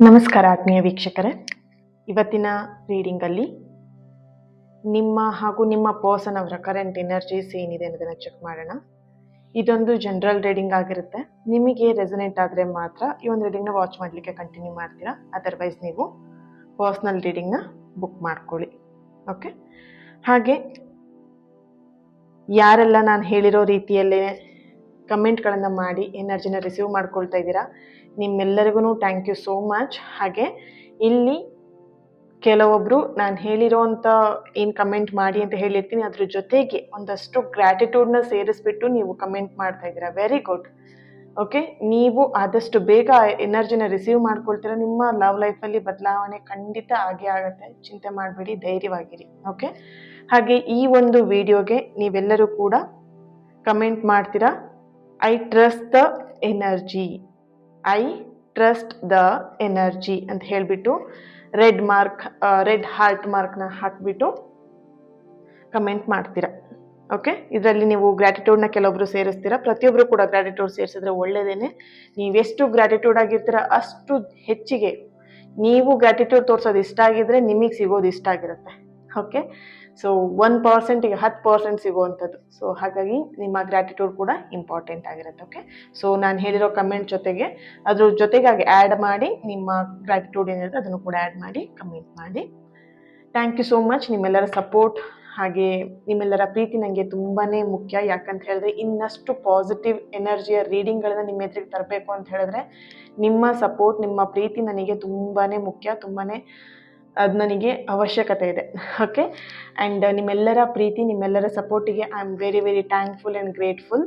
ನಮಸ್ಕಾರ ಆತ್ಮೀಯ ವೀಕ್ಷಕರೇ, ಇವತ್ತಿನ ರೀಡಿಂಗಲ್ಲಿ ನಿಮ್ಮ ಹಾಗೂ ನಿಮ್ಮ ಪರ್ಸನ್ ಅವರ ಕರೆಂಟ್ ಎನರ್ಜೀಸ್ ಏನಿದೆ ಅನ್ನೋದನ್ನು ಚೆಕ್ ಮಾಡೋಣ. ಇದೊಂದು ಜನರಲ್ ರೀಡಿಂಗ್ ಆಗಿರುತ್ತೆ. ನಿಮಗೆ ರೆಸನೇಟ್ ಆದರೆ ಮಾತ್ರ ಈ ಒಂದು ರೀಡಿಂಗ್ನ ವಾಚ್ ಮಾಡಲಿಕ್ಕೆ ಕಂಟಿನ್ಯೂ ಮಾಡ್ತೀರಾ, ಅದರ್ವೈಸ್ ನೀವು ಪರ್ಸ್ನಲ್ ರೀಡಿಂಗ್ನ ಬುಕ್ ಮಾಡ್ಕೊಳ್ಳಿ. ಓಕೆ, ಹಾಗೆ ಯಾರೆಲ್ಲ ನಾನು ಹೇಳಿರೋ ರೀತಿಯಲ್ಲೇ ಕಮೆಂಟ್ಗಳನ್ನು ಮಾಡಿ ಎನರ್ಜಿನ ರಿಸೀವ್ ಮಾಡ್ಕೊಳ್ತಾ ಇದ್ದೀರಾ, ನಿಮ್ಮೆಲ್ಲರಿಗೂ ಥ್ಯಾಂಕ್ ಯು ಸೋ ಮಚ್. ಹಾಗೆ ಇಲ್ಲಿ ಕೆಲವೊಬ್ಬರು ನಾನು ಹೇಳಿರೋಂಥ ಏನು ಕಮೆಂಟ್ ಮಾಡಿ ಅಂತ ಹೇಳಿರ್ತೀನಿ, ಅದ್ರ ಜೊತೆಗೆ ಒಂದಷ್ಟು ಗ್ರ್ಯಾಟಿಟ್ಯೂಡ್ನ ಸೇರಿಸ್ಬಿಟ್ಟು ನೀವು ಕಮೆಂಟ್ ಮಾಡ್ತಾ ಇದ್ದೀರಾ. Very good. ಓಕೆ, ನೀವು ಆದಷ್ಟು ಬೇಗ ಎನರ್ಜಿನ ರಿಸೀವ್ ಮಾಡ್ಕೊಳ್ತೀರಾ. ನಿಮ್ಮ ಲವ್ ಲೈಫಲ್ಲಿ ಬದಲಾವಣೆ ಖಂಡಿತ ಆಗೇ ಆಗುತ್ತೆ. ಚಿಂತೆ ಮಾಡಬೇಡಿ, ಧೈರ್ಯವಾಗಿರಿ. ಓಕೆ, ಹಾಗೆ ಈ ಒಂದು ವಿಡಿಯೋಗೆ ನೀವೆಲ್ಲರೂ ಕೂಡ ಕಮೆಂಟ್ ಮಾಡ್ತೀರಾ, I trust the energy, I trust the energy ಅಂತ ಹೇಳಿಬಿಟ್ಟು ರೆಡ್ ಹಾರ್ಟ್ ಮಾರ್ಕ್ನ ಹಾಕಿಬಿಟ್ಟು ಕಮೆಂಟ್ ಮಾಡ್ತೀರಾ. ಓಕೆ, ಇದರಲ್ಲಿ ನೀವು ಗ್ರ್ಯಾಟಿಟ್ಯೂಡ್ನ ಕೆಲವೊಬ್ರು ಸೇರಿಸ್ತೀರಾ. ಪ್ರತಿಯೊಬ್ಬರು ಕೂಡ ಗ್ರ್ಯಾಟಿಟ್ಯೂಡ್ ಸೇರಿಸಿದ್ರೆ ಒಳ್ಳೆಯದೇನೆ. ನೀವೆಷ್ಟು ಗ್ರ್ಯಾಟಿಟ್ಯೂಡ್ ಆಗಿರ್ತೀರ ಅಷ್ಟು ಹೆಚ್ಚಿಗೆ ನೀವು ಗ್ರ್ಯಾಟಿಟ್ಯೂಡ್ ತೋರಿಸೋದು ಇಷ್ಟ ಆಗಿದ್ರೆ ನಿಮಗೆ ಸಿಗೋದು ಇಷ್ಟ ಆಗಿರುತ್ತೆ. ಓಕೆ, ಸೊ 1%ಗೆ 10% ಸಿಗುವಂಥದ್ದು. ಸೊ ಹಾಗಾಗಿ ನಿಮ್ಮ ಗ್ರ್ಯಾಟಿಟ್ಯೂಡ್ ಕೂಡ ಇಂಪಾರ್ಟೆಂಟ್ ಆಗಿರುತ್ತೆ. ಓಕೆ, ಸೊ ನಾನು ಹೇಳಿರೋ ಕಮೆಂಟ್ ಜೊತೆಗೆ ಅದ್ರ ಜೊತೆಗಾಗಿ ಆ್ಯಡ್ ಮಾಡಿ ನಿಮ್ಮ ಗ್ರ್ಯಾಟಿಟ್ಯೂಡ್ ಏನಿರುತ್ತೆ ಅದನ್ನು ಕೂಡ ಆ್ಯಡ್ ಮಾಡಿ ಕಮೆಂಟ್ ಮಾಡಿ. Thank you so much. ನಿಮ್ಮೆಲ್ಲರ ಸಪೋರ್ಟ್ ಹಾಗೆ ನಿಮ್ಮೆಲ್ಲರ ಪ್ರೀತಿ ನನಗೆ ತುಂಬಾ ಮುಖ್ಯ. ಯಾಕಂತ ಹೇಳಿದ್ರೆ ಇನ್ನಷ್ಟು ಪಾಸಿಟಿವ್ ಎನರ್ಜಿಯ ರೀಡಿಂಗ್ಗಳನ್ನ ನಿಮ್ಮ ಎದುರಿಗೆ ತರಬೇಕು ಅಂತ ಹೇಳಿದ್ರೆ ನಿಮ್ಮ ಸಪೋರ್ಟ್, ನಿಮ್ಮ ಪ್ರೀತಿ ನನಗೆ ತುಂಬಾ ಮುಖ್ಯ, ತುಂಬಾ ಅದು ನನಗೆ ಅವಶ್ಯಕತೆ ಇದೆ. ಓಕೆ, ಆ್ಯಂಡ್ ನಿಮ್ಮೆಲ್ಲರ ಪ್ರೀತಿ, ನಿಮ್ಮೆಲ್ಲರ ಸಪೋರ್ಟಿಗೆ I am very very thankful and grateful.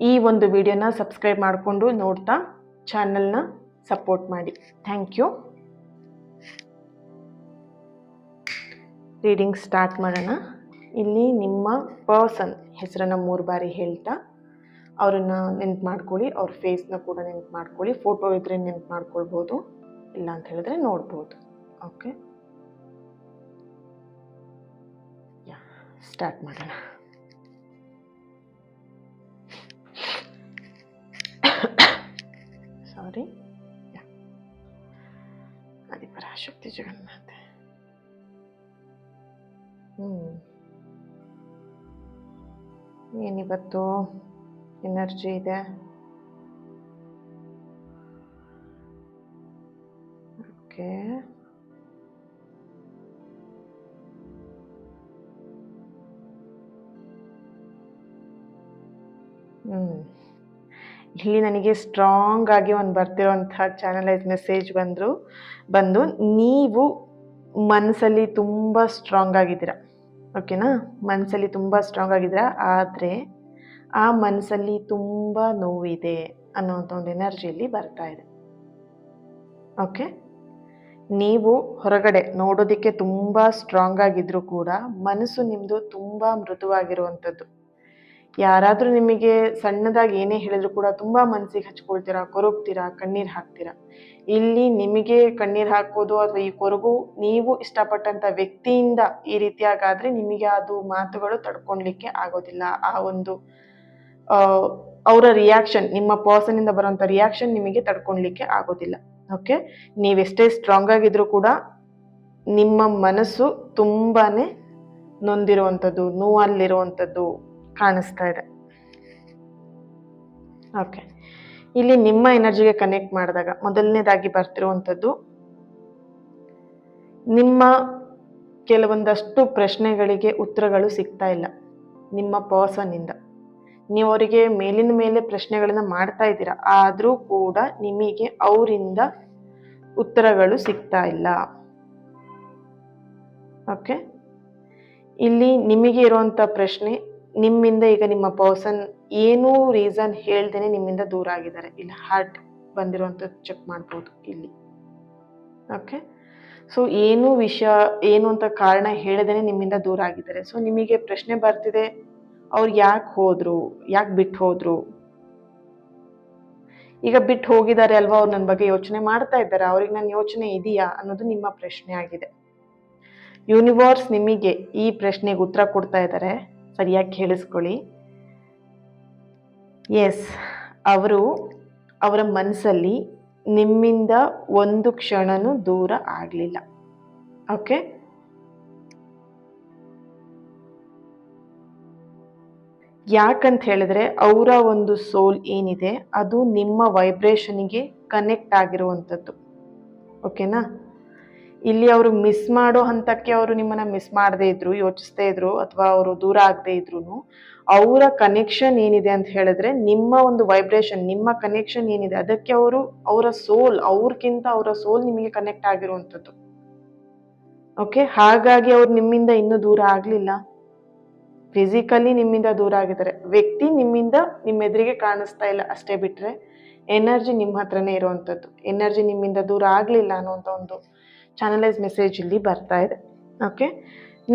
ಈ ಒಂದು ವಿಡಿಯೋನ ಸಬ್ಸ್ಕ್ರೈಬ್ ಮಾಡಿಕೊಂಡು ನೋಡ್ತಾ ಚಾನಲ್ನ ಸಪೋರ್ಟ್ ಮಾಡಿ. Thank you. ರೀಡಿಂಗ್ ಸ್ಟಾರ್ಟ್ ಮಾಡೋಣ. ಇಲ್ಲಿ ನಿಮ್ಮ ಪರ್ಸನ್ ಹೆಸರನ್ನು 3 ಬಾರಿ ಹೇಳ್ತಾ ಅವರನ್ನು ನೆನ್ಪು ಮಾಡ್ಕೊಳ್ಳಿ. ಅವ್ರ ಫೇಸ್ನ ಕೂಡ ನೆನ್ಪು ಮಾಡ್ಕೊಳ್ಳಿ. ಫೋಟೋ ಇದ್ದರೆ ನೆನ್ಪು ಮಾಡ್ಕೊಳ್ಬೋದು, ಇಲ್ಲ ಅಂತ ಹೇಳಿದ್ರೆ ನೋಡ್ಬೋದು. ಓಕೆ, ಸ್ಟಾರ್ಟ್ ಮಾಡೋಣ. ಸಾರಿ, ಆದಿಪರಾಶಕ್ತಿ ಜಗನ್ಮಾತೆ. ಏನಿವತ್ತು ಎನರ್ಜಿ ಇದೆ? ಓಕೆ, ಇಲ್ಲಿ ನನಗೆ ಸ್ಟ್ರಾಂಗ್ ಆಗಿ ಒಂದು ಬರ್ತಿರೋಂಥ ಚಾನಲೈಸ್ ಮೆಸೇಜ್ ಬಂದು ನೀವು ಮನಸ್ಸಲ್ಲಿ ತುಂಬ ಸ್ಟ್ರಾಂಗ್ ಆಗಿದ್ದೀರಾ. ಓಕೆನಾ, ಮನಸ್ಸಲ್ಲಿ ತುಂಬ ಸ್ಟ್ರಾಂಗ್ ಆಗಿದ್ದೀರಾ, ಆದರೆ ಆ ಮನಸ್ಸಲ್ಲಿ ತುಂಬ ನೋವಿದೆ ಅನ್ನೋಂಥ ಒಂದು ಎನರ್ಜಿಯಲ್ಲಿ ಬರ್ತಾ ಇದೆ. ಓಕೆ, ನೀವು ಹೊರಗಡೆ ನೋಡೋದಕ್ಕೆ ತುಂಬ ಸ್ಟ್ರಾಂಗ್ ಆಗಿದ್ರೂ ಕೂಡ ಮನಸ್ಸು ನಿಮ್ಮದು ತುಂಬ ಮೃದುವಾಗಿರುವಂಥದ್ದು. ಯಾರಾದರೂ ನಿಮಗೆ ಸಣ್ಣದಾಗಿ ಏನೇ ಹೇಳಿದ್ರು ಕೂಡ ತುಂಬ ಮನಸ್ಸಿಗೆ ಹಚ್ಕೊಳ್ತೀರಾ, ಕೊರಗ್ತೀರಾ, ಕಣ್ಣೀರು ಹಾಕ್ತೀರಾ. ಇಲ್ಲಿ ನಿಮಗೆ ಕಣ್ಣೀರು ಹಾಕೋದು ಅಥವಾ ಈ ಕೊರಗು ನೀವು ಇಷ್ಟಪಟ್ಟಂಥ ವ್ಯಕ್ತಿಯಿಂದ ಈ ರೀತಿಯಾಗಾದರೆ ನಿಮಗೆ ಅದು ಮಾತುಗಳು ತಡ್ಕೊಳ್ಲಿಕ್ಕೆ ಆಗೋದಿಲ್ಲ. ಆ ಒಂದು ಅವರ ರಿಯಾಕ್ಷನ್, ನಿಮ್ಮ ಪರ್ಸನಿಂದ ಬರೋಂಥ ರಿಯಾಕ್ಷನ್ ನಿಮಗೆ ತಡ್ಕೊಳ್ಲಿಕ್ಕೆ ಆಗೋದಿಲ್ಲ. ಓಕೆ, ನೀವೆಷ್ಟೇ ಸ್ಟ್ರಾಂಗ್ ಆಗಿದ್ರೂ ಕೂಡ ನಿಮ್ಮ ಮನಸ್ಸು ತುಂಬಾ ನೊಂದಿರುವಂಥದ್ದು, ನೋವಲ್ಲಿರುವಂಥದ್ದು ಕಾಣಿಸ್ತಾ ಇದೆ. ಓಕೆ, ಇಲ್ಲಿ ನಿಮ್ಮ ಎನರ್ಜಿಗೆ ಕನೆಕ್ಟ್ ಮಾಡಿದಾಗ ಮೊದಲನೇದಾಗಿ ಬರ್ತಿರುವಂಥದ್ದು, ನಿಮ್ಮ ಕೆಲವೊಂದಷ್ಟು ಪ್ರಶ್ನೆಗಳಿಗೆ ಉತ್ತರಗಳು ಸಿಗ್ತಾ ಇಲ್ಲ ನಿಮ್ಮ ಪರ್ಸನ್ನಿಂದ. ನೀವು ಅವರಿಗೆ ಮೇಲಿನ ಮೇಲೆ ಪ್ರಶ್ನೆಗಳನ್ನ ಮಾಡ್ತಾ ಇದ್ದೀರಾ, ಆದರೂ ಕೂಡ ನಿಮಗೆ ಅವರಿಂದ ಉತ್ತರಗಳು ಸಿಗ್ತಾ ಇಲ್ಲ. ಓಕೆ, ಇಲ್ಲಿ ನಿಮಗೆ ಇರುವಂಥ ಪ್ರಶ್ನೆ, ನಿಮ್ಮಿಂದ ಈಗ ನಿಮ್ಮ ಪರ್ಸನ್ ಏನೂ ರೀಸನ್ ಹೇಳ್ದೇನೆ ನಿಮ್ಮಿಂದ ದೂರ ಆಗಿದ್ದಾರೆ. ಇಲ್ಲಿ ಹಾರ್ಟ್ ಬಂದಿರುವಂಥದ್ದು ಚೆಕ್ ಮಾಡ್ಬೋದು ಇಲ್ಲಿ. ಓಕೆ, ಸೊ ಏನು ಅಂತ ಕಾರಣ ಹೇಳದೇನೆ ನಿಮ್ಮಿಂದ ದೂರ ಆಗಿದ್ದಾರೆ. ಸೊ ನಿಮಗೆ ಪ್ರಶ್ನೆ ಬರ್ತಿದೆ, ಅವ್ರು ಯಾಕೆ ಹೋದ್ರು, ಯಾಕೆ ಬಿಟ್ಟು ಹೋದ್ರು? ಈಗ ಬಿಟ್ಟು ಹೋಗಿದ್ದಾರೆ ಅಲ್ವಾ, ಅವ್ರು ನನ್ನ ಬಗ್ಗೆ ಯೋಚನೆ ಮಾಡ್ತಾ ಇದ್ದಾರೆ, ಅವ್ರಿಗೆ ನನ್ನ ಯೋಚನೆ ಇದೆಯಾ ಅನ್ನೋದು ನಿಮ್ಮ ಪ್ರಶ್ನೆ ಆಗಿದೆ. ಯೂನಿವರ್ಸ್ ನಿಮಗೆ ಈ ಪ್ರಶ್ನೆಗೆ ಉತ್ತರ ಕೊಡ್ತಾ ಇದ್ದಾರೆ. ಸರಿಯಾಗಿ ಕೇಳಿಸ್ಕೊಳ್ಳಿ. ಎಸ್, ಅವರ ಮನಸ್ಸಲ್ಲಿ ನಿಮ್ಮಿಂದ ಒಂದು ಕ್ಷಣನೂ ದೂರ ಆಗಲಿಲ್ಲ. ಓಕೆ, ಯಾಕಂತ ಹೇಳಿದ್ರೆ ಅವರ ಒಂದು ಸೋಲ್ ಏನಿದೆ ಅದು ನಿಮ್ಮ ವೈಬ್ರೇಷನ್ಗೆ ಕನೆಕ್ಟ್ ಆಗಿರುವಂಥದ್ದು. ಓಕೆನಾ, ಇಲ್ಲಿ ಅವರು ಮಿಸ್ ಮಾಡೋ ಹಂತಕ್ಕೆ ಅವರು ನಿಮ್ಮನ್ನ ಮಿಸ್ ಮಾಡದೇ ಇದ್ರು, ಯೋಚಿಸದೇ ಇದ್ರು, ಅಥವಾ ಅವರು ದೂರ ಆಗದೆ ಇದ್ರು, ಅವರ ಕನೆಕ್ಷನ್ ಏನಿದೆ ಅಂತ ಹೇಳಿದ್ರೆ ನಿಮ್ಮ ಒಂದು ವೈಬ್ರೇಷನ್, ನಿಮ್ಮ ಕನೆಕ್ಷನ್ ಏನಿದೆ ಅದಕ್ಕೆ ಅವರು ಅವರ ಸೋಲ್, ಅವ್ರಿಗಿಂತ ಅವರ ಸೋಲ್ ನಿಮಗೆ ಕನೆಕ್ಟ್ ಆಗಿರುವಂಥದ್ದು. ಓಕೆ, ಹಾಗಾಗಿ ಅವ್ರು ನಿಮ್ಮಿಂದ ಇನ್ನೂ ದೂರ ಆಗಲಿಲ್ಲ. ಫಿಸಿಕಲಿ ನಿಮ್ಮಿಂದ ದೂರ ಆಗಿದ್ದಾರೆ, ವ್ಯಕ್ತಿ ನಿಮ್ಮಿಂದ ನಿಮ್ಮ ಎದುರಿಗೆ ಕಾಣಿಸ್ತಾ ಇಲ್ಲ ಅಷ್ಟೇ, ಬಿಟ್ರೆ ಎನರ್ಜಿ ನಿಮ್ಮ ಹತ್ರನೇ ಇರುವಂಥದ್ದು. ಎನರ್ಜಿ ನಿಮ್ಮಿಂದ ದೂರ ಆಗಲಿಲ್ಲ ಅನ್ನೋಂಥ ಒಂದು ಚಾನಲೈಸ್ ಮೆಸೇಜ್ ಇಲ್ಲಿ ಬರ್ತಾ ಇದೆ. ಓಕೆ,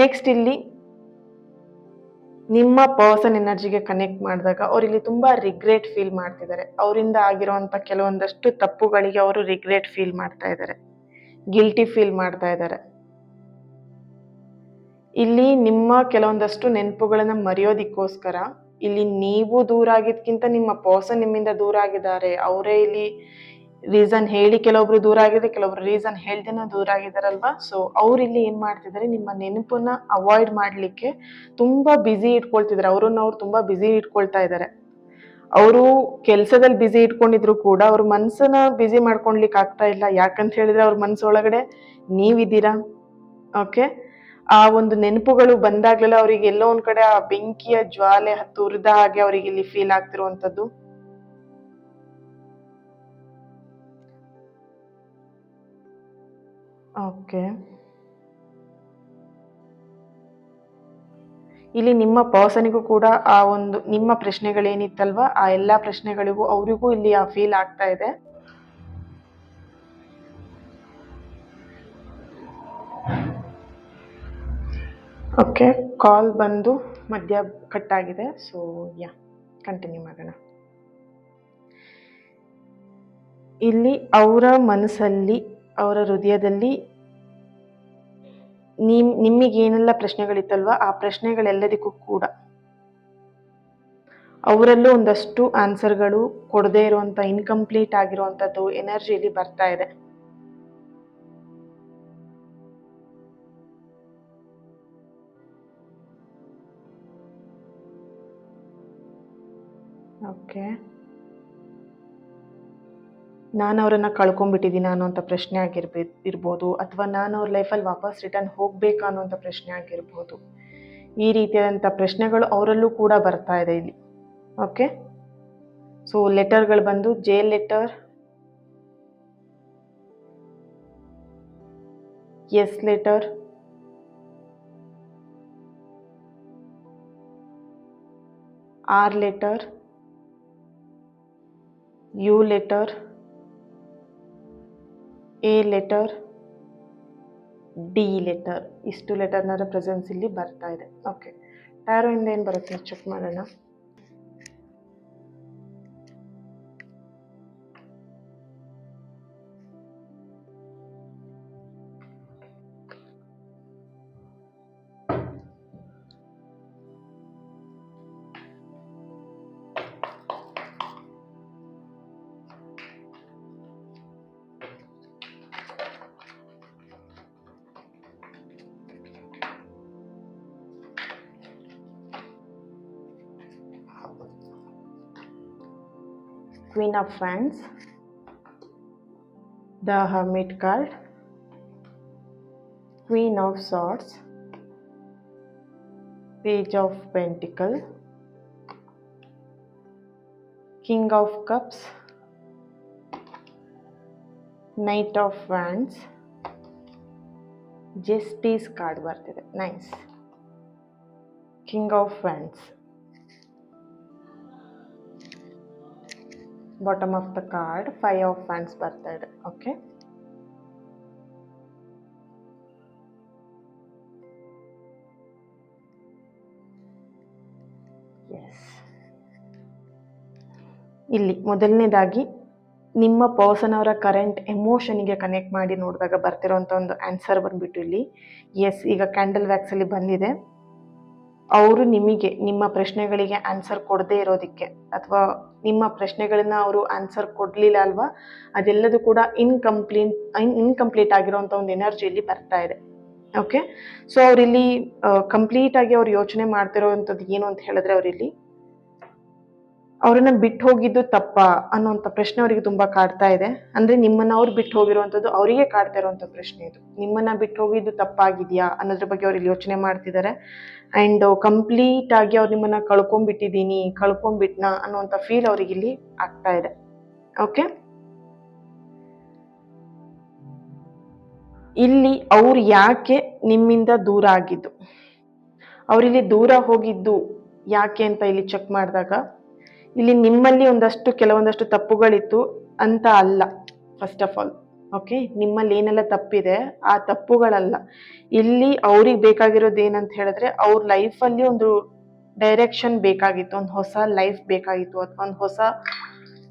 ನೆಕ್ಸ್ಟ್ ಇಲ್ಲಿ ನಿಮ್ಮ ಪರ್ಸನ್ ಎನರ್ಜಿಗೆ ಕನೆಕ್ಟ್ ಮಾಡಿದಾಗ ಅವ್ರು ಇಲ್ಲಿ ತುಂಬಾ ರಿಗ್ರೆಟ್ ಫೀಲ್ ಮಾಡ್ತಿದ್ದಾರೆ. ಅವರಿಂದ ಆಗಿರುವಂಥ ಕೆಲವೊಂದಷ್ಟು ತಪ್ಪುಗಳಿಗೆ ಅವರು ರಿಗ್ರೆಟ್ ಫೀಲ್ ಮಾಡ್ತಾ ಇದ್ದಾರೆ, ಗಿಲ್ಟಿ ಫೀಲ್ ಮಾಡ್ತಾ ಇದ್ದಾರೆ. ಇಲ್ಲಿ ನಿಮ್ಮ ಕೆಲವೊಂದಷ್ಟು ನೆನಪುಗಳನ್ನ ಮರೆಯೋದಿಕ್ಕೋಸ್ಕರ ಇಲ್ಲಿ ನೀವು ದೂರ ಆಗಿದ್ಕಿಂತ ನಿಮ್ಮ ಪರ್ಸನ್ ನಿಮ್ಮಿಂದ ದೂರ ಆಗಿದ್ದಾರೆ. ಅವರೇ ಇಲ್ಲಿ ರೀಸನ್ ಹೇಳಿ ಕೆಲವೊಬ್ರು ದೂರ ಆಗಿದೆ, ಕೆಲವೊಬ್ರು ರೀಸನ್ ಹೇಳ್ದೇನ ದೂರ ಆಗಿದಾರಲ್ವಾ. ಸೊ ಅವ್ರು ಇಲ್ಲಿ ಏನ್ ಮಾಡ್ತಿದ್ದಾರೆ, ನಿಮ್ಮ ನೆನಪನ್ನ ಅವಾಯ್ಡ್ ಮಾಡ್ಲಿಕ್ಕೆ ತುಂಬಾ ಬ್ಯುಸಿ ಇಟ್ಕೊಳ್ತಿದ್ದಾರೆ. ಅವ್ರು ತುಂಬಾ ಬ್ಯುಸಿ ಇಟ್ಕೊಳ್ತಾ ಇದ್ದಾರೆ. ಅವರು ಕೆಲ್ಸದಲ್ಲಿ ಬ್ಯುಸಿ ಇಟ್ಕೊಂಡಿದ್ರು ಕೂಡ ಅವ್ರ ಮನ್ಸನ್ನ ಬ್ಯುಸಿ ಮಾಡ್ಕೊಳ್ಲಿಕ್ಕೆ ಆಗ್ತಾ ಇಲ್ಲ. ಯಾಕಂತ ಹೇಳಿದ್ರೆ ಅವ್ರ ಮನ್ಸೊಳಗಡೆ ನೀವಿದ್ದೀರಾ. ಓಕೆ, ಆ ಒಂದು ನೆನಪುಗಳು ಬಂದಾಗ್ಲೆಲ್ಲ ಅವ್ರಿಗೆ ಎಲ್ಲೋ ಒಂದ್ ಕಡೆ ಆ ಬೆಂಕಿಯ ಜ್ವಾಲೆ ಹತ್ತು ಉರಿದ ಹಾಗೆ ಅವ್ರಿಗೆ ಇಲ್ಲಿ ಫೀಲ್ ಆಗ್ತಿರುವಂತದ್ದು. ಓಕೆ, ಇಲ್ಲಿ ನಿಮ್ಮ ಪರ್ಸನಿಗೂ ಕೂಡ ಆ ಒಂದು ನಿಮ್ಮ ಪ್ರಶ್ನೆಗಳೇನಿತ್ತಲ್ವಾ ಆ ಎಲ್ಲಾ ಪ್ರಶ್ನೆಗಳಿಗೂ ಅವರಿಗೂ ಇಲ್ಲಿ ಆ ಫೀಲ್ ಆಗ್ತಾ ಇದೆ. ಓಕೆ, ಕಾಲ್ ಬಂದು ಮಧ್ಯ ಕಟ್ ಆಗಿದೆ. ಸೊ ಯಾ, ಕಂಟಿನ್ಯೂ ಮಾಡೋಣ. ಇಲ್ಲಿ ಅವರ ಮನಸ್ಸಲ್ಲಿ, ಅವರ ಹೃದಯದಲ್ಲಿ ನಿಮಗೇನೆಲ್ಲ ಪ್ರಶ್ನೆಗಳಿತ್ತಲ್ವ ಆ ಪ್ರಶ್ನೆಗಳೆಲ್ಲದಕ್ಕೂ ಕೂಡ ಅವರಲ್ಲೂ ಒಂದಷ್ಟು ಆನ್ಸರ್ಗಳು ಕೊಡದೇ ಇರುವಂತ ಇನ್ಕಂಪ್ಲೀಟ್ ಆಗಿರುವಂತದ್ದು ಎನರ್ಜಿ ಇಲ್ಲಿ ಬರ್ತಾ ಇದೆ. ಓಕೆ, ನಾನು ಅವರನ್ನ ಕಳ್ಕೊಂಡ್ಬಿಟ್ಟಿದ್ದೀನಿ ಅನ್ನೋಂಥ ಪ್ರಶ್ನೆ ಇರ್ಬೋದು, ಅಥವಾ ನಾನು ಅವ್ರ ಲೈಫಲ್ಲಿ ವಾಪಸ್ ರಿಟರ್ನ್ ಹೋಗ್ಬೇಕಾ ಅನ್ನೋಂಥ ಪ್ರಶ್ನೆ ಆಗಿರ್ಬೋದು. ಈ ರೀತಿಯಾದಂಥ ಪ್ರಶ್ನೆಗಳು ಅವರಲ್ಲೂ ಕೂಡ ಬರ್ತಾ ಇದೆ ಇಲ್ಲಿ. ಓಕೆ, ಸೊ ಲೆಟರ್ಗಳು ಬಂದು J letter, S letter, R letter, U letter, A letter, D letter. ಇಷ್ಟು ಲೆಟರ್ನ ಪ್ರೆಸೆನ್ಸ್ ಇಲ್ಲಿ ಬರ್ತಾ ಇದೆ. ಓಕೆ, ಟ್ಯಾರೋ ಇಂದ ಏನು ಬರುತ್ತೆ ಚೆಕ್ ಮಾಡೋಣ. Queen of Wands, the Hermit card, Queen of Swords, Page of Pentacles, King of Cups, Knight of Wands, Justice card ಬರ್ತಿದೆ. Nice. King of Wands. Bottom of the card 5 of Wands ಬರ್ತಾ ಇದೆ. Okay, yes. ಇಲ್ಲಿ ಮೊದಲನೇದಾಗಿ ನಿಮ್ಮ person ಅವರ current ಎಮೋಷನ್ಗೆ connect ಮಾಡಿ ನೋಡಿದಾಗ ಬರ್ತಿರೋಂಥ ಒಂದು ಆನ್ಸರ್ ಬಂದ್ಬಿಟ್ಟು ಇಲ್ಲಿ ಎಸ್. ಈಗ ಕ್ಯಾಂಡಲ್ ವ್ಯಾಕ್ಸ್ ಅಲ್ಲಿ ಬಂದಿದೆ. ಅವರು ನಿಮಗೆ ನಿಮ್ಮ ಪ್ರಶ್ನೆಗಳಿಗೆ ಆನ್ಸರ್ ಕೊಡದೇ ಇರೋದಕ್ಕೆ, ಅಥವಾ ನಿಮ್ಮ ಪ್ರಶ್ನೆಗಳನ್ನ ಅವರು ಆನ್ಸರ್ ಕೊಡಲಿಲ್ಲ ಅಲ್ವಾ, ಅದೆಲ್ಲದೂ ಕೂಡ ಇನ್ಕಂಪ್ಲೀಟ್ ಆಗಿರೋಂಥ ಒಂದು ಎನರ್ಜಿಯಲ್ಲಿ ಬರ್ತಾ ಇದೆ. ಓಕೆ, ಸೊ ಅವರಿಲ್ಲಿ ಕಂಪ್ಲೀಟ್ ಆಗಿ ಅವ್ರು ಯೋಚನೆ ಮಾಡ್ತಿರೋವಂಥದ್ದು ಏನು ಅಂತ ಹೇಳಿದ್ರೆ, ಅವರಿಲ್ಲಿ ಅವ್ರನ್ನ ಬಿಟ್ಟು ಹೋಗಿದ್ದು ತಪ್ಪಾ ಅನ್ನೋಂಥ ಪ್ರಶ್ನೆ ಅವರಿಗೆ ತುಂಬಾ ಕಾಡ್ತಾ ಇದೆ. ಅಂದ್ರೆ ನಿಮ್ಮನ್ನ ಅವ್ರು ಬಿಟ್ಟು ಹೋಗಿರುವಂಥದ್ದು ಅವರಿಗೆ ಕಾಡ್ತಾ ಇರುವಂಥ ಪ್ರಶ್ನೆ ಇದು. ನಿಮ್ಮನ್ನ ಬಿಟ್ಟು ಹೋಗಿದ್ದು ತಪ್ಪಾಗಿದ್ಯಾ ಅನ್ನೋದ್ರ ಬಗ್ಗೆ ಅವ್ರು ಇಲ್ಲಿ ಯೋಚನೆ ಮಾಡ್ತಿದ್ದಾರೆ. ಅಂಡ್ ಕಂಪ್ಲೀಟ್ ಆಗಿ ಅವ್ರು ನಿಮ್ಮನ್ನ ಕಳ್ಕೊಂಡ್ಬಿಟ್ನಾ ಅನ್ನುವಂಥ ಫೀಲ್ ಅವ್ರಿಗೆ ಇಲ್ಲಿ ಆಗ್ತಾ ಇದೆ. ಓಕೆ, ಇಲ್ಲಿ ಅವ್ರು ಯಾಕೆ ನಿಮ್ಮಿಂದ ದೂರ ಆಗಿದ್ದು, ಅವರಿಲ್ಲಿ ದೂರ ಹೋಗಿದ್ದು ಯಾಕೆ ಅಂತ ಇಲ್ಲಿ ಚೆಕ್ ಮಾಡಿದಾಗ, ಇಲ್ಲಿ ನಿಮ್ಮಲ್ಲಿ ಕೆಲವೊಂದಷ್ಟು ತಪ್ಪುಗಳಿತ್ತು ಅಂತ ಅಲ್ಲ. ಫಸ್ಟ್ ಆಫ್ ಆಲ್, ಓಕೆ, ನಿಮ್ಮಲ್ಲಿ ಏನೆಲ್ಲ ತಪ್ಪಿದೆ ಆ ತಪ್ಪುಗಳಲ್ಲ. ಇಲ್ಲಿ ಅವ್ರಿಗೆ ಬೇಕಾಗಿರೋದು ಏನಂತ ಹೇಳಿದ್ರೆ, ಅವ್ರ ಲೈಫಲ್ಲಿ ಒಂದು ಡೈರೆಕ್ಷನ್ ಬೇಕಾಗಿತ್ತು, ಒಂದು ಹೊಸ ಲೈಫ್ ಬೇಕಾಗಿತ್ತು, ಅಥವಾ ಒಂದು ಹೊಸ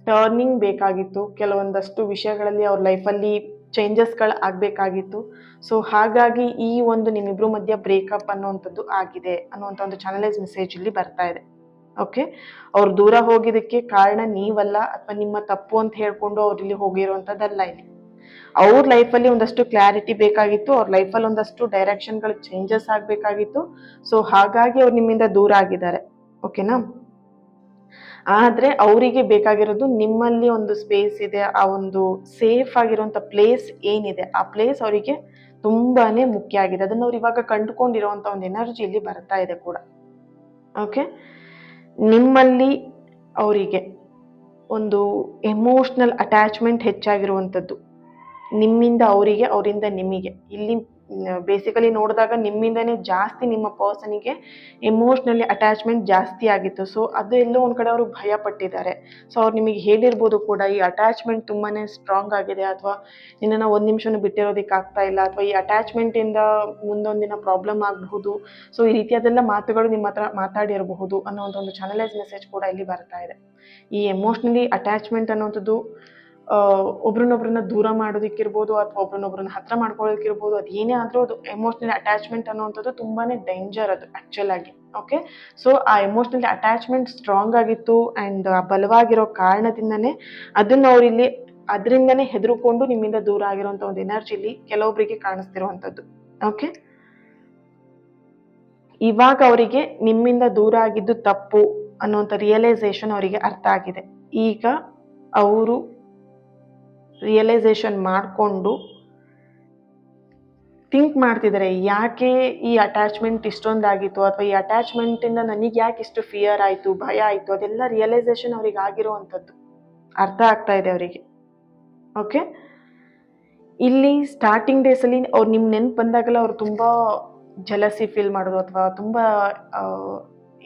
ಟರ್ನಿಂಗ್ ಬೇಕಾಗಿತ್ತು. ಕೆಲವೊಂದಷ್ಟು ವಿಷಯಗಳಲ್ಲಿ ಅವ್ರ ಲೈಫಲ್ಲಿ ಚೇಂಜಸ್ಗಳು ಆಗಬೇಕಾಗಿತ್ತು. ಸೊ ಹಾಗಾಗಿ ಈ ಒಂದು ನಿಮ್ಮಿಬ್ರು ಮಧ್ಯ ಬ್ರೇಕಪ್ ಅನ್ನುವಂಥದ್ದು ಆಗಿದೆ ಅನ್ನುವಂಥ ಒಂದು ಚಾನಲೈಸ್ ಮೆಸೇಜ್ ಇಲ್ಲಿ ಬರ್ತಾ ಇದೆ. ಓಕೆ, ಅವ್ರು ದೂರ ಹೋಗಿದ್ದಕ್ಕೆ ಕಾರಣ ನೀವಲ್ಲ, ಅಥವಾ ನಿಮ್ಮ ತಪ್ಪು ಅಂತ ಹೇಳ್ಕೊಂಡು ಅವ್ರು ಇಲ್ಲಿ ಹೋಗಿರುವಂಥದ್ದಲ್ಲ. ಇಲ್ಲಿ ಅವ್ರ ಲೈಫಲ್ಲಿ ಒಂದಷ್ಟು ಕ್ಲಾರಿಟಿ ಬೇಕಾಗಿತ್ತು, ಅವ್ರ ಲೈಫಲ್ಲಿ ಒಂದಷ್ಟು ಡೈರೆಕ್ಷನ್ಗಳು ಚೇಂಜಸ್ ಆಗಬೇಕಾಗಿತ್ತು. ಸೊ ಹಾಗಾಗಿ ಅವ್ರು ನಿಮ್ಮಿಂದ ದೂರ ಆಗಿದ್ದಾರೆ. ಓಕೆನಾ, ಆದ್ರೆ ಅವರಿಗೆ ಬೇಕಾಗಿರೋದು ನಿಮ್ಮಲ್ಲಿ ಒಂದು ಸ್ಪೇಸ್ ಇದೆ, ಆ ಒಂದು ಸೇಫ್ ಆಗಿರುವಂತ ಪ್ಲೇಸ್ ಏನಿದೆ ಆ ಪ್ಲೇಸ್ ಅವರಿಗೆ ತುಂಬಾನೇ ಮುಖ್ಯ ಆಗಿದೆ. ಅದನ್ನ ಅವ್ರು ಇವಾಗ ಕಂಡುಕೊಂಡಿರುವಂತ ಒಂದು ಎನರ್ಜಿ ಇಲ್ಲಿ ಬರ್ತಾ ಇದೆ ಕೂಡ. ಓಕೆ, ನಿಮ್ಮಲ್ಲಿ ಅವರಿಗೆ ಒಂದು ಎಮೋಷನಲ್ ಅಟ್ಯಾಚ್ಮೆಂಟ್ ಹೆಚ್ಚಾಗಿರುವಂಥದ್ದು, ನಿಮ್ಮಿಂದ ಅವರಿಗೆ, ಅವರಿಂದ ನಿಮಗೆ. ಇಲ್ಲಿ ಬೇಸಿಕಲಿ ನೋಡಿದಾಗ ನಿಮ್ಮಿಂದನೇ ಜಾಸ್ತಿ ನಿಮ್ಮ ಪರ್ಸನಿಗೆ ಎಮೋಷ್ನಲಿ ಅಟ್ಯಾಚ್ಮೆಂಟ್ ಜಾಸ್ತಿ ಆಗಿತ್ತು. ಸೊ ಅದು ಎಲ್ಲೋ ಒಂದ್ ಕಡೆ ಅವರು ಭಯ ಪಟ್ಟಿದ್ದಾರೆ. ಸೊ ಅವ್ರು ನಿಮಗೆ ಹೇಳಿರ್ಬೋದು ಕೂಡ, ಈ ಅಟ್ಯಾಚ್ಮೆಂಟ್ ತುಂಬಾನೇ ಸ್ಟ್ರಾಂಗ್ ಆಗಿದೆ, ಅಥವಾ ನಿನ್ನನ್ನು ಒಂದ್ ನಿಮಿಷನೂ ಬಿಟ್ಟಿರೋದಕ್ಕೆ ಆಗ್ತಾ ಇಲ್ಲ, ಅಥವಾ ಈ ಅಟ್ಯಾಚ್ಮೆಂಟ್ ಇಂದ ಮುಂದೊಂದಿನ ಪ್ರಾಬ್ಲಮ್ ಆಗಬಹುದು. ಸೊ ಈ ರೀತಿಯಾದೆಲ್ಲ ಮಾತುಗಳು ನಿಮ್ಮ ಹತ್ರ ಮಾತಾಡಿರಬಹುದು ಅನ್ನೋ ಒಂದು ಚಾನಲೈಸ್ ಮೆಸೇಜ್ ಕೂಡ ಇಲ್ಲಿ ಬರ್ತಾ ಇದೆ. ಈ ಎಮೋಷ್ನಲಿ ಅಟ್ಯಾಚ್ಮೆಂಟ್ ಅನ್ನೋಂಥದ್ದು ಒಬ್ರನ್ನೊಬ್ರನ್ನ ದೂರ ಮಾಡೋದಕ್ಕಿರ್ಬೋದು, ಅಥವಾ ಒಬ್ರನ್ನೊಬ್ರನ್ನ ಹತ್ರ ಮಾಡ್ಕೊಳ್ಳೋದಕ್ಕಿರ್ಬೋದು, ಅದು ಏನೇ ಆದ್ರೂ ಅದು ಎಮೋಷನಲ್ ಅಟ್ಯಾಚ್ಮೆಂಟ್ ಅನ್ನುವಂಥದ್ದು ತುಂಬಾನೇ ಡೇಂಜರ್ ಅದು ಆಕ್ಚುಲ್ ಆಗಿ. ಓಕೆ, ಸೊ ಆ ಎಮೋಷನಲ್ ಅಟ್ಯಾಚ್ಮೆಂಟ್ ಸ್ಟ್ರಾಂಗ್ ಆಗಿತ್ತು ಅಂಡ್ ಬಲವಾಗಿರೋ ಕಾರಣದಿಂದನೇ ಅದನ್ನ ಅವ್ರಿಲ್ಲಿ ಅದರಿಂದನೇ ಹೆದರ್ಕೊಂಡು ನಿಮ್ಮಿಂದ ದೂರ ಆಗಿರುವಂತ ಒಂದು ಎನರ್ಜಿಲಿ ಕೆಲವೊಬ್ಬರಿಗೆ ಕಾಣಿಸ್ತಿರುವಂತದ್ದು. ಓಕೆ, ಇವಾಗ ಅವರಿಗೆ ನಿಮ್ಮಿಂದ ದೂರ ಆಗಿದ್ದು ತಪ್ಪು ಅನ್ನುವಂಥ ರಿಯಲೈಸೇಷನ್ ಅವರಿಗೆ ಅರ್ಥ ಆಗಿದೆ. ಈಗ ಅವರು ರಿಯಲೈಸೇಷನ್ ಮಾಡಿಕೊಂಡು ಥಿಂಕ್ ಮಾಡ್ತಿದ್ದಾರೆ, ಯಾಕೆ ಈ ಅಟ್ಯಾಚ್ಮೆಂಟ್ ಇಷ್ಟೊಂದಾಗಿತ್ತು, ಅಥವಾ ಈ ಅಟ್ಯಾಚ್ಮೆಂಟಿಂದ ನನಗೆ ಯಾಕೆ ಇಷ್ಟು ಫಿಯರ್ ಆಯಿತು, ಭಯ ಆಯಿತು, ಅದೆಲ್ಲ ರಿಯಲೈಸೇಷನ್ ಅವ್ರಿಗೆ ಆಗಿರುವಂಥದ್ದು ಅರ್ಥ ಆಗ್ತಾ ಇದೆ ಅವರಿಗೆ. ಓಕೆ, ಇಲ್ಲಿ ಸ್ಟಾರ್ಟಿಂಗ್ ಡೇಸಲ್ಲಿ ಅವ್ರು ನಿಮ್ಮ ನೆನ್ಪು ಬಂದಾಗಲ್ಲ ಅವ್ರು ತುಂಬ ಜಲಸಿ ಫೀಲ್ ಮಾಡೋದು, ಅಥವಾ ತುಂಬ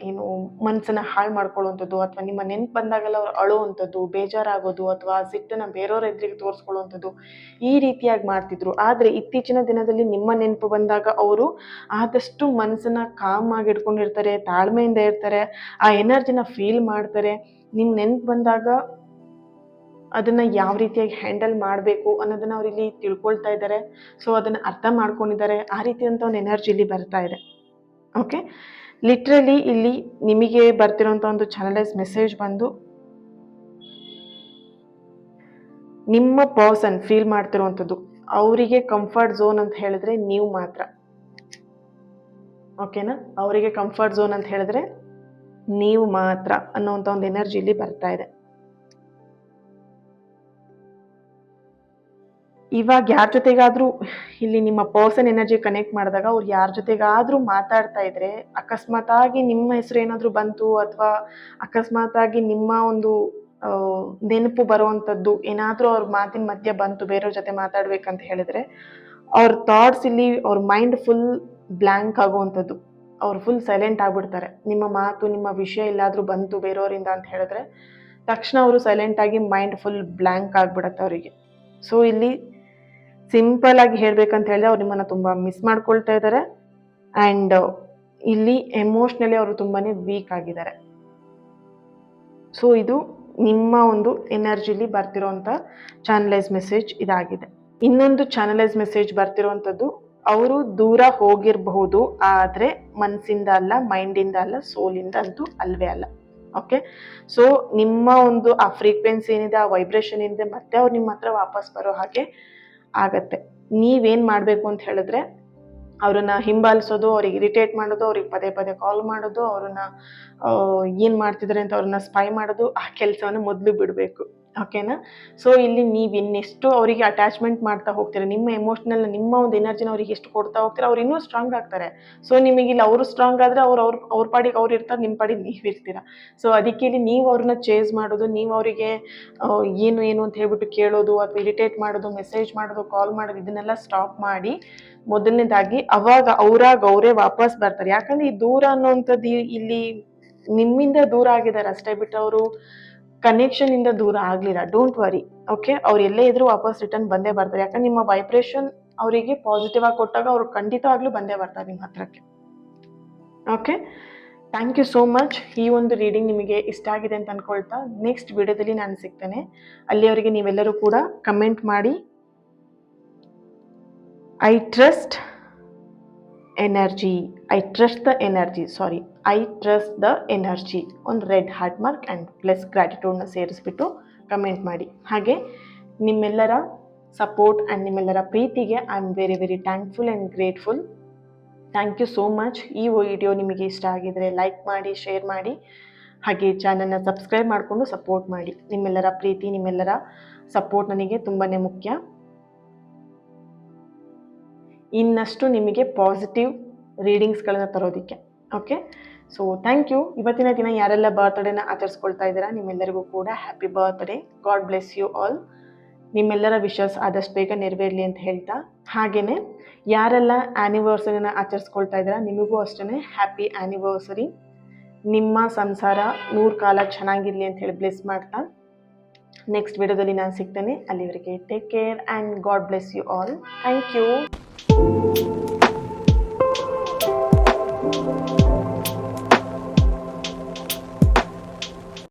ಏನು ಮನಸ್ಸನ್ನ ಹಾಳು ಮಾಡ್ಕೊಳ್ಳುವಂಥದ್ದು, ಅಥವಾ ನಿಮ್ಮ ನೆನ್ಪು ಬಂದಾಗೆಲ್ಲ ಅವ್ರು ಅಳುವಂಥದ್ದು, ಬೇಜಾರಾಗೋದು, ಅಥವಾ ಸಿಟ್ಟನ್ನ ಬೇರೆಯವ್ರ ಎದುರಿಗೆ ತೋರಿಸ್ಕೊಳ್ಳುವಂಥದ್ದು, ಈ ರೀತಿಯಾಗಿ ಮಾಡ್ತಿದ್ರು. ಆದರೆ ಇತ್ತೀಚಿನ ದಿನದಲ್ಲಿ ನಿಮ್ಮ ನೆನಪು ಬಂದಾಗ ಅವರು ಆದಷ್ಟು ಮನಸ್ಸನ್ನ ಕಾಮ್ ಆಗಿ ಇಟ್ಕೊಂಡಿರ್ತಾರೆ, ತಾಳ್ಮೆಯಿಂದ ಇರ್ತಾರೆ, ಆ ಎನರ್ಜಿನ ಫೀಲ್ ಮಾಡ್ತಾರೆ. ನಿಮ್ಮ ನೆನಪು ಬಂದಾಗ ಅದನ್ನ ಯಾವ ರೀತಿಯಾಗಿ ಹ್ಯಾಂಡಲ್ ಮಾಡಬೇಕು ಅನ್ನೋದನ್ನ ಅವ್ರು ಇಲ್ಲಿ ತಿಳ್ಕೊಳ್ತಾ ಇದ್ದಾರೆ. ಸೊ ಅದನ್ನ ಅರ್ಥ ಮಾಡ್ಕೊಂಡಿದ್ದಾರೆ. ಆ ರೀತಿಯಂತ ಒಂದು ಎನರ್ಜಿ ಇಲ್ಲಿ ಬರ್ತಾ ಇದೆ. ಓಕೆ, ಲಿಟ್ರಲಿ ಇಲ್ಲಿ ನಿಮಗೆ ಬರ್ತಿರೋಂಥ ಒಂದು ಚಾನಲೈಸ್ ಮೆಸೇಜ್ ಬಂದು, ನಿಮ್ಮ ಪರ್ಸನ್ ಫೀಲ್ ಮಾಡ್ತಿರುವಂಥದ್ದು ಅವರಿಗೆ ಕಂಫರ್ಟ್ ಝೋನ್ ಅಂತ ಹೇಳಿದ್ರೆ ನೀವು ಮಾತ್ರ. ಓಕೆನಾ, ಅವರಿಗೆ ಕಂಫರ್ಟ್ ಝೋನ್ ಅಂತ ಹೇಳಿದ್ರೆ ನೀವು ಮಾತ್ರ ಅನ್ನೋಂಥ ಒಂದು ಎನರ್ಜಿ ಇಲ್ಲಿ ಬರ್ತಾ ಇದೆ. ಇವಾಗ ಯಾರ ಜೊತೆಗಾದ್ರೂ ಇಲ್ಲಿ ನಿಮ್ಮ ಪರ್ಸನ್ ಎನರ್ಜಿ ಕನೆಕ್ಟ್ ಮಾಡಿದಾಗ ಅವ್ರು ಯಾರ ಜೊತೆಗಾದ್ರೂ ಮಾತಾಡ್ತಾ ಇದ್ರೆ, ಅಕಸ್ಮಾತ್ ಆಗಿ ನಿಮ್ಮ ಹೆಸರು ಏನಾದರೂ ಬಂತು, ಅಥವಾ ಅಕಸ್ಮಾತ್ ಆಗಿ ನಿಮ್ಮ ಒಂದು ನೆನಪು ಬರುವಂಥದ್ದು ಏನಾದರೂ ಅವ್ರ ಮಾತಿನ ಮಧ್ಯೆ ಬಂತು, ಬೇರೆಯವ್ರ ಜೊತೆ ಮಾತಾಡ್ಬೇಕಂತ ಹೇಳಿದ್ರೆ, ಅವ್ರ ಥಾಟ್ಸ್ ಇಲ್ಲಿ ಅವ್ರ ಮೈಂಡ್ ಫುಲ್ ಬ್ಲ್ಯಾಂಕ್ ಆಗುವಂಥದ್ದು, ಅವ್ರು ಫುಲ್ ಸೈಲೆಂಟ್ ಆಗ್ಬಿಡ್ತಾರೆ. ನಿಮ್ಮ ಮಾತು, ನಿಮ್ಮ ವಿಷಯ ಎಲ್ಲಾದರೂ ಬಂತು ಬೇರೆಯವರಿಂದ ಅಂತ ಹೇಳಿದ್ರೆ ತಕ್ಷಣ ಅವರು ಸೈಲೆಂಟ್ ಆಗಿ ಮೈಂಡ್ ಫುಲ್ ಬ್ಲ್ಯಾಂಕ್ ಆಗ್ಬಿಡತ್ತೆ ಅವರಿಗೆ. ಸೊ ಇಲ್ಲಿ ಸಿಂಪಲ್ ಆಗಿ ಹೇಳ್ಬೇಕಂತ ಹೇಳಿದ್ರೆ ಅವ್ರು ನಿಮ್ಮನ್ನ ತುಂಬಾ ಮಿಸ್ ಮಾಡ್ಕೊಳ್ತಾ ಇದ್ದಾರೆ, ಅಂಡ್ ಇಲ್ಲಿ ಎಮೋಷ್ನಲಿ ಅವರು ತುಂಬಾನೇ ವೀಕ್ ಆಗಿದ್ದಾರೆ. ಸೊ ಇದು ನಿಮ್ಮ ಒಂದು ಎನರ್ಜಿಲಿ ಬರ್ತಿರೋಂಥ ಚಾನಲೈಸ್ ಮೆಸೇಜ್ ಇದಾಗಿದೆ. ಇನ್ನೊಂದು ಚಾನಲೈಸ್ ಮೆಸೇಜ್ ಬರ್ತಿರೋಂಥದ್ದು ಅವರು ದೂರ ಹೋಗಿರಬಹುದು, ಆದರೆ ಮನಸ್ಸಿಂದ ಅಲ್ಲ, ಮೈಂಡಿಂದ ಅಲ್ಲ, ಸೋಲಿಂದ ಅಂತೂ ಅಲ್ವೇ ಅಲ್ಲ. ಓಕೆ, ಸೊ ನಿಮ್ಮ ಒಂದು ಆ ಫ್ರೀಕ್ವೆನ್ಸಿ ಏನಿದೆ, ಆ ವೈಬ್ರೇಷನ್ ಏನಿದೆ, ಮತ್ತೆ ಅವ್ರು ನಿಮ್ಮ ಹತ್ರ ವಾಪಸ್ ಬರೋ ಹಾಗೆ ಆಗತ್ತೆ. ನೀವೇನು ಮಾಡಬೇಕು ಅಂತ ಹೇಳಿದ್ರೆ, ಅವ್ರನ್ನ ಹಿಂಬಾಲಿಸೋದು, ಅವ್ರಿಗೆ ಇರಿಟೇಟ್ ಮಾಡೋದು, ಅವ್ರಿಗೆ ಪದೇ ಪದೇ ಕಾಲ್ ಮಾಡೋದು, ಅವ್ರನ್ನ ಏನು ಮಾಡ್ತಿದ್ದಾರೆ ಅಂತ ಅವ್ರನ್ನ ಸ್ಪೈ ಮಾಡೋದು, ಆ ಕೆಲಸವನ್ನು ಮೊದಲು ಬಿಡಬೇಕು. ಓಕೆನಾ? ಸೊ ಇಲ್ಲಿ ನೀವು ಇನ್ನೆಷ್ಟು ಅವರಿಗೆ ಅಟ್ಯಾಚ್ಮೆಂಟ್ ಮಾಡ್ತಾ ಹೋಗ್ತೀರಾ, ನಿಮ್ಮ ಎಮೋಷ್ನಲ್, ನಿಮ್ಮ ಒಂದು ಎನರ್ಜಿನ ಅವ್ರಿಗೆ ಎಷ್ಟು ಕೊಡ್ತಾ ಹೋಗ್ತೀರಾ, ಅವ್ರು ಇನ್ನೂ ಸ್ಟ್ರಾಂಗ್ ಆಗ್ತಾರೆ. ಸೊ ನಿಮಗಿಲ್ಲಿ ಅವರು ಸ್ಟ್ರಾಂಗ್ ಆದರೆ ಅವ್ರ ಪಾಡಿಗೆ ಅವ್ರು ಇರ್ತಾರೆ, ನಿಮ್ಮ ಪಾಡಿಗೆ ನೀವು ಇರ್ತೀರಾ. ಸೊ ಅದಕ್ಕೆ ಇಲ್ಲಿ ನೀವು ಅವ್ರನ್ನ ಚೇಸ್ ಮಾಡೋದು, ನೀವು ಅವರಿಗೆ ಏನು ಏನು ಅಂತ ಹೇಳ್ಬಿಟ್ಟು ಕೇಳೋದು, ಅಥವಾ ಇರಿಟೇಟ್ ಮಾಡೋದು, ಮೆಸೇಜ್ ಮಾಡೋದು, ಕಾಲ್ ಮಾಡೋದು, ಇದನ್ನೆಲ್ಲ ಸ್ಟಾಪ್ ಮಾಡಿ ಮೊದಲನೇದಾಗಿ ಅವಾಗ ಅವರೇ ವಾಪಸ್ ಬರ್ತಾರೆ. ಯಾಕಂದ್ರೆ ಈ ದೂರ ಅನ್ನೋಂಥದ್ದು ಇಲ್ಲಿ ನಿಮ್ಮಿಂದ ದೂರ ಆಗಿದ್ದಾರೆ ಅಷ್ಟೇ ಬಿಟ್ಟು ಅವರು ಕನೆಕ್ಷನ್ ಇಂದ ದೂರ ಆಗ್ಲಿಲ್ಲ. Don't worry. ಓಕೆ, ಅವ್ರು ಎಲ್ಲೇ ಇದ್ರು ವಾಪಸ್ ರಿಟರ್ನ್ ಬಂದೇ ಬರ್ತಾರೆ. ಯಾಕಂದ್ರೆ ನಿಮ್ಮ ವೈಬ್ರೇಷನ್ ಅವರಿಗೆ ಪಾಸಿಟಿವ್ ಆಗಿ ಕೊಟ್ಟಾಗ ಅವ್ರು ಖಂಡಿತವಾಗ್ಲೂ ಬಂದೇ ಬರ್ತಾರೆ ನಿಮ್ಮ ಹತ್ರಕ್ಕೆ. Okay, thank you so much. ಈ ಒಂದು ರೀಡಿಂಗ್ ನಿಮಗೆ ಇಷ್ಟ ಆಗಿದೆ ಅಂತ ಅನ್ಕೊಳ್ತಾ ನೆಕ್ಸ್ಟ್ ವಿಡಿಯೋದಲ್ಲಿ ನಾನು ಸಿಗ್ತೇನೆ. ಅಲ್ಲಿಯವರೆಗೆ ನೀವೆಲ್ಲರೂ ಕೂಡ ಕಮೆಂಟ್ ಮಾಡಿ I trust energy. I trust the energy. Sorry. I trust the energy. ಒಂದು red heart mark and plus ಗ್ರ್ಯಾಟಿಟ್ಯೂಡ್ನ ಸೇರಿಸ್ಬಿಟ್ಟು ಕಮೆಂಟ್ ಮಾಡಿ. ಹಾಗೆ ನಿಮ್ಮೆಲ್ಲರ ಸಪೋರ್ಟ್ ಆ್ಯಂಡ್ ನಿಮ್ಮೆಲ್ಲರ ಪ್ರೀತಿಗೆ I am very very thankful and grateful. Thank you so much. ಈ video ನಿಮಗೆ ಇಷ್ಟ ಆಗಿದರೆ ಲೈಕ್ ಮಾಡಿ, ಶೇರ್ ಮಾಡಿ, ಹಾಗೆ ಚಾನಲ್ನ ಸಬ್ಸ್ಕ್ರೈಬ್ ಮಾಡಿಕೊಂಡು ಸಪೋರ್ಟ್ ಮಾಡಿ. ನಿಮ್ಮೆಲ್ಲರ ಪ್ರೀತಿ, ನಿಮ್ಮೆಲ್ಲರ ಸಪೋರ್ಟ್ ನನಗೆ ತುಂಬಾ ಮುಖ್ಯ. ಇನ್ನಷ್ಟು ನಿಮಗೆ ಪಾಸಿಟಿವ್ ರೀಡಿಂಗ್ಸ್ಗಳನ್ನ ತರೋದಕ್ಕೆ. Okay, so thank you. ಇವತ್ತಿನ ದಿನ ಯಾರೆಲ್ಲ ಬರ್ತ್ಡೇನ ಆಚರಿಸ್ಕೊಳ್ತಾ ಇದ್ದೀರಾ ನಿಮ್ಮೆಲ್ಲರಿಗೂ ಕೂಡ happy birthday. God bless you all. ನಿಮ್ಮೆಲ್ಲರ ವಿಶಸ್ ಆದಷ್ಟು ಬೇಗ ನೆರವೇರಲಿ ಅಂತ ಹೇಳ್ತಾ, ಹಾಗೆಯೇ ಯಾರೆಲ್ಲ ಆ್ಯನಿವರ್ಸರಿನ ಆಚರಿಸ್ಕೊಳ್ತಾ ಇದ್ದೀರಾ ನಿಮಗೂ ಅಷ್ಟೇ ಹ್ಯಾಪಿ ಆ್ಯನಿವರ್ಸರಿ. ನಿಮ್ಮ ಸಂಸಾರ 100 ಕಾಲ ಚೆನ್ನಾಗಿರಲಿ ಅಂತ ಹೇಳಿ ಬ್ಲೆಸ್ ಮಾಡ್ತಾ ನೆಕ್ಸ್ಟ್ ವಿಡಿಯೋದಲ್ಲಿ ನಾನು ಸಿಗ್ತೇನೆ. ಅಲ್ಲಿವರೆಗೆ take care and God bless you all. Thank you.